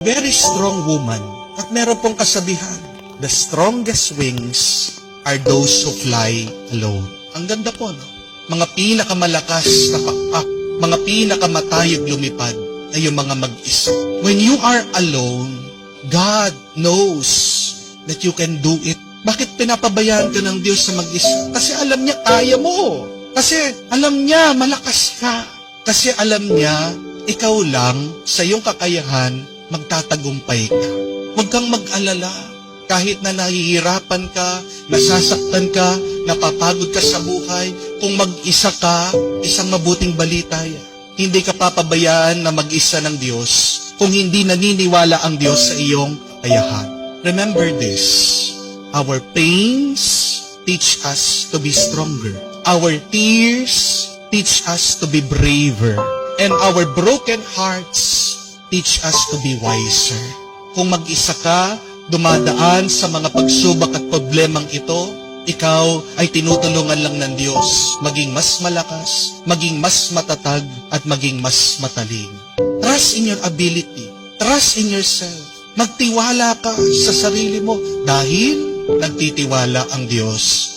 Very strong woman. At meron pong kasabihan, the strongest wings are those who fly alone. Ang ganda po, no? Mga pinakamalakas na pakpak, mga pinakamatayog lumipad ay yung mga mag-isa. When you are alone, God knows that you can do it. Bakit pinapabayaan ka ng Diyos sa mag-isa? Kasi alam niya kaya mo. Kasi alam niya malakas ka. Kasi alam niya ikaw lang sa iyong kakayahan magtatagumpay ka. Huwag kang mag-alala. Kahit na nahihirapan ka, nasasaktan ka, napapagod ka sa buhay, kung mag-isa ka, isang mabuting balita yan. Hindi ka papabayaan na mag-isa ng Diyos kung hindi naniniwala ang Diyos sa iyong kakayahan. Remember this, our pains teach us to be stronger. Our tears teach us to be braver. And our broken hearts teach us to be wiser. Kung mag-isa ka, dumadaan sa mga pagsubok at problemang ito, ikaw ay tinutulungan lang ng Diyos maging mas malakas, maging mas matatag, at maging mas mataling. Trust in your ability. Trust in yourself. Magtiwala ka sa sarili mo dahil nagtitiwala ang Diyos